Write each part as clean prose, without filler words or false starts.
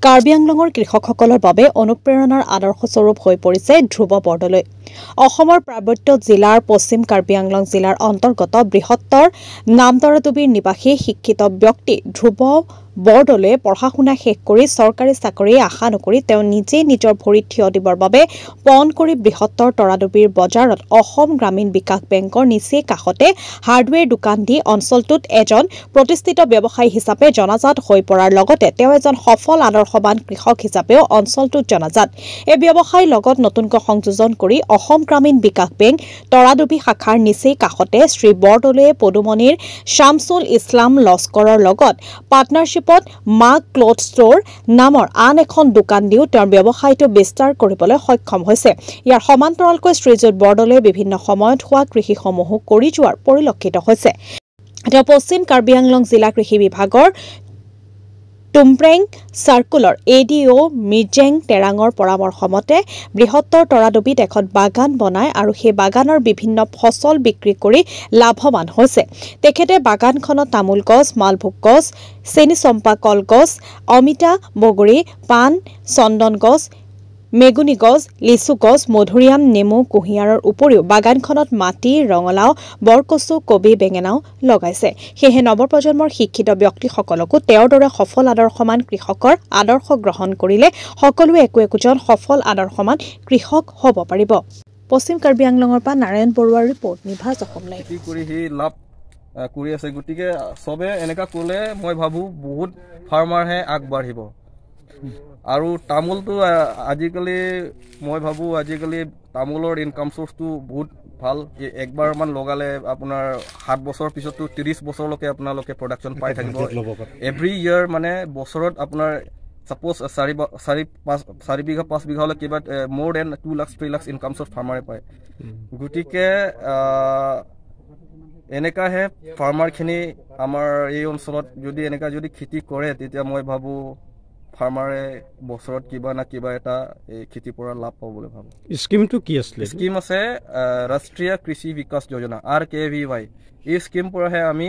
কাৰ্বি আংলঙৰ কৃষকসকলৰ বাবে অনুপ্ৰেৰণাৰ আদৰ্শস্বৰূপ হৈ পৰিছে ধ্ৰুৱ বৰদলৈ। অসমৰ পাৰ্বত্য জিলাৰ পশ্চিম কাৰ্বি আংলং জিলাৰ অন্তৰ্গত বৃহত্তৰ নামদৰদুবিৰ নিবাসী শিক্ষিত ব্যক্তি ধ্ৰুৱ বৰদলৈয়ে পঢ়া-শুনা শেষ কৰি চৰকাৰী চাকৰি আশা নকৰি তেওঁ নিজেই নিজৰ ভৰিত থিয় দিবৰ বাবে পণ কৰি বৃহত্তৰ তৰাদুবিৰ বজাৰত অসম গ্ৰামীণ বিকাশ বেংকৰ নিচেই কাষতে হাৰ্ডৱেৰ দোকান দি অঞ্চলটোত এজন প্ৰতিষ্ঠিত ব্যৱসায়ী হিচাপে জনাজাত হৈ পৰাৰ লগতে তেওঁ এজন সফল আদৰ্শবান কৃষক হিচাপেও অঞ্চলটোত জনাজাত। এই ব্যৱসায়ীৰ লগত নতুনকৈ সংযোজন কৰি অসম গ্ৰামীণ বিকাশ বেংক তৰাদুবি শাখাৰ নিচেই কাষতে শ্ৰী বৰদলৈয়ে পদুমণিৰ শামছুল ইছলাম লস্কৰৰ লগত পাৰ্টনাৰশ্বিপত মা ক্লথ ষ্ট'ৰ নামৰ আন এখন দোকান দিও তেওঁৰ ব্যৱসায়টো বিস্তাৰ কৰিবলৈ সক্ষম হৈছে। ইয়াৰ সমান্তৰালকৈ শ্ৰীযুত বৰদলৈয়ে বিভিন্ন সময়ত হোৱা কৃষিসমূহো কৰি যোৱাৰ পৰিলক্ষিত হৈছে। তেওঁ পশ্চিম কাৰ্বি আংলং জিলা কৃষি বিভাগৰ টুমপ্ৰেং চাৰ্কুলৰ ADO মিৰ্জেং তেৰাঙৰ পৰামৰ্শ মতে বৃহত্তৰ তৰাদুবিত এখন বাগান বনায় আৰু সেই বাগানৰ বিভিন্ন ফচল বিক্ৰী কৰি লাভৱান হৈছে। তেখেতে বাগানখনত তামোল গছ, মালভোগ গছ, চেনি চম্পা কলগছ, অমিতা, বগৰী, পাণ, চন্দন গছ, মেগুনী গছ, লিচু গছ, মধুৰিআম, নেমু, কুঁহিয়াৰৰ উপৰিও বাগানখনত মাটি, ৰঙালাও, বৰকচু, কবি, বেঙেনাও লগাইছে। সেয়েহে নৱপ্ৰজন্মৰ শিক্ষিত ব্যক্তিসকলকো তেওঁৰ দৰে সফল আদৰ্শমান কৃষকৰ আদৰ্শ গ্ৰহণ কৰিলে সকলোৱে একোজন সফল আদৰ্শমান কৃষক হ'ব পাৰিব। পশ্চিম কাৰ্বি আংলঙৰ পৰা নাৰায়ণ বৰুৱাৰ ৰিপৰ্ট, নিভাজ অসম লাইভ। লাভ কৰি আছে, গতিকে চবে এনেকা ক'লে মই ভাবো বহুত ফাৰ্মাৰহে আগবাঢ়িব। আৰু তামোলটো আজিকালি মই ভাবো আজিকালি তামোলৰ ইনকাম চ'ৰ্চটো বহুত ভাল। একবাৰমান লগালে আপোনাৰ 7 বছৰৰ পিছতো 30 বছৰলৈকে আপোনালোকে প্ৰডাকশ্যন পাই থাকিব। এভৰি ইয়াৰ মানে বছৰত আপোনাৰ ছাপ'জ 4 বিঘা 5 বিঘালৈ কিবা মোৰ দেন 2 লাখ 3 লাখ ইনকাম চ'ৰ্চ ফাৰ্মাৰে পায়। গতিকে এনেকাহে ফাৰ্মাৰখিনি আমাৰ এই অঞ্চলত যদি এনেকা যদি খেতি কৰে তেতিয়া মই ভাবো ফাৰ্মাৰে বছৰত কিবা না কিবা এটা এই খেতিৰ পৰা লাভ পাব বুলি ভাবো। স্কিমটো কি আছিলে? স্কিম আছে ৰাষ্ট্ৰীয় কৃষি বিকাশ যোজনা RKVY। এই স্কিম পৰাহে আমি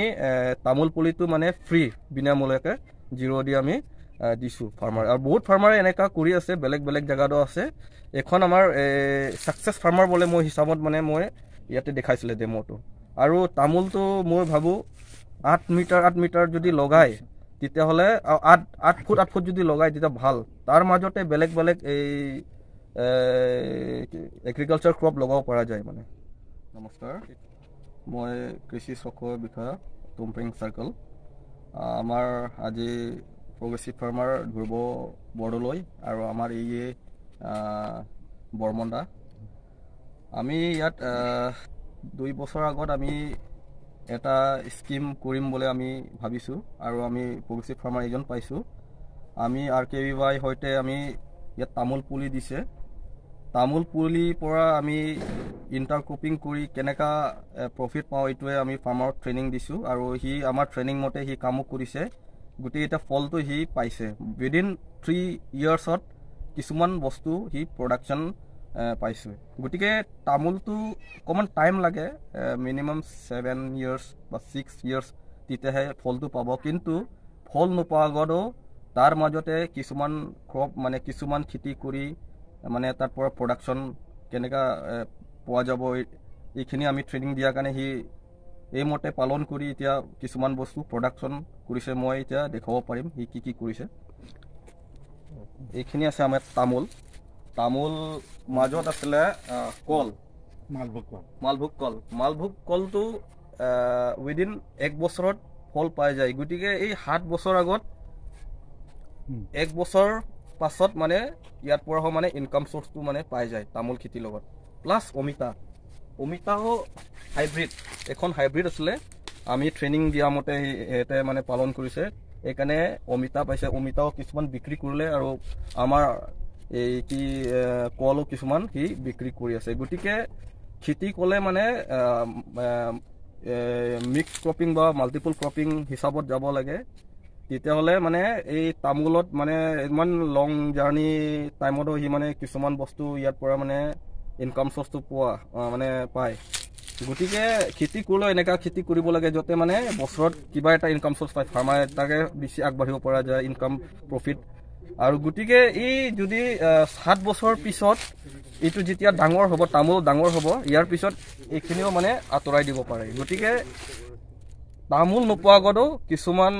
তামোল পুলিটো মানে ফ্ৰী বিনামূলীয়াকৈ 0 দি আমি দিছোঁ ফাৰ্মাৰ। আৰু বহুত ফাৰ্মাৰে এনেকা কৰি আছে, বেলেগ বেলেগ জেগাতো আছে। এখন আমাৰ ছাকচেছ ফাৰ্মাৰ বোলে মই হিচাপত মানে মই ইয়াতে দেখাইছিলে ডেম'টো। আৰু তামোলটো মই ভাবোঁ 8 মিটাৰ যদি লগায় তেতিয়াহ'লে 8 ফুট যদি লগায় তেতিয়া ভাল। তাৰ মাজতে বেলেগ বেলেগ এই এগ্ৰিকালচাৰ ক্ৰপ লগাব পৰা যায় মানে। নমস্কাৰ, মই কৃষি চক্ৰৰ বিষয়া টুমপ্ৰেং চাৰ্কল। আমাৰ আজি প্ৰগ্ৰেছিভ ফাৰ্মাৰ ধ্ৰুৱ বৰদলৈ আৰু আমাৰ এই বৰ্মন দা। আমি ইয়াত 2 বছৰ আগত আমি এটা স্কিম কৰিম বুলি আমি ভাবিছোঁ আৰু আমি প্ৰগ্ৰেছিভ ফাৰ্মাৰ এজন পাইছোঁ। আমি RKVY সৈতে আমি ইয়াত তামোল পুলি দিছে। তামোল পুলিৰ পৰা আমি ইণ্টাৰক্ৰপিং কৰি কেনেকা প্ৰফিট পাওঁ এইটোৱে আমি ফাৰ্মাৰক ট্ৰেইনিং দিছোঁ আৰু সি আমাৰ ট্ৰেইনিং মতে সি কামো কৰিছে। গোটেই এটা ফলটো সি পাইছে। উইদিন 3 ইয়াৰ্ছত কিছুমান বস্তু সি প্ৰডাকশ্যন পাইছোঁ। গতিকে তামোলটো অকণমান টাইম লাগে, মিনিমাম 7 ইয়াৰ্ছ বা 6 ইয়াৰ্ছ তেতিয়াহে ফলটো পাব। কিন্তু ফল নোপোৱাৰ আগতো তাৰ মাজতে কিছুমান ক্ৰপ মানে কিছুমান খেতি কৰি মানে তাৰ পৰা প্ৰডাকশ্যন কেনেকা পোৱা যাব এইখিনি আমি ট্ৰেইনিং দিয়াৰ কাৰণে সি এইমতে পালন কৰি এতিয়া কিছুমান বস্তু প্ৰডাকশ্যন কৰিছে। মই এতিয়া দেখাব পাৰিম সি কি কৰিছে। এইখিনি আছে আমাৰ তামোল মাজত আছিলে কল, মালভোগ কলটো উইদিন 1 বছৰত ফল পাই যায়। গতিকে এই 7 বছৰ আগত 1 বছৰ পাছত মানে ইয়াৰ পৰা মানে ইনকাম চ'ৰ্চটো মানে পাই যায় তামোল খেতিৰ লগত। প্লাছ অমিতাও হাইব্ৰিড, এখন হাইব্ৰিড আছিলে। আমি ট্ৰেইনিং দিয়া মতে সিহঁতে মানে পালন কৰিছে, সেইকাৰণে অমিতা পাইছে। অমিতাও কিছুমান বিক্ৰী কৰিলে আৰু আমাৰ এই কি কলো কিছুমান সি বিক্ৰী কৰি আছে। গতিকে খেতি ক'লে মানে মিক্স ক্ৰপিং বা মাল্টিপল ক্ৰপিং হিচাপত যাব লাগে। তেতিয়াহ'লে মানে এই তামোলত মানে ইমান লং জাৰ্ণি টাইমতো সি মানে কিছুমান বস্তু ইয়াৰ পৰা মানে ইনকাম চ'ৰ্চটো মানে পায়। গতিকে খেতি কৰিলেও এনেকুৱা খেতি কৰিব লাগে যাতে মানে বছৰত কিবা এটা ইনকাম চ'ৰ্চ পায় ফাৰ্মাৰে, তাকে বেছি আগবাঢ়িব পৰা যায়, ইনকাম প্ৰফিট আৰু গতিকে ই যদি 7 বছৰ পিছত এইটো যেতিয়া ডাঙৰ হ'ব, তামোল ডাঙৰ হ'ব, ইয়াৰ পিছত এইখিনিও মানে আঁতৰাই দিব পাৰে। গতিকে তামোল নোপোৱা আগতো কিছুমান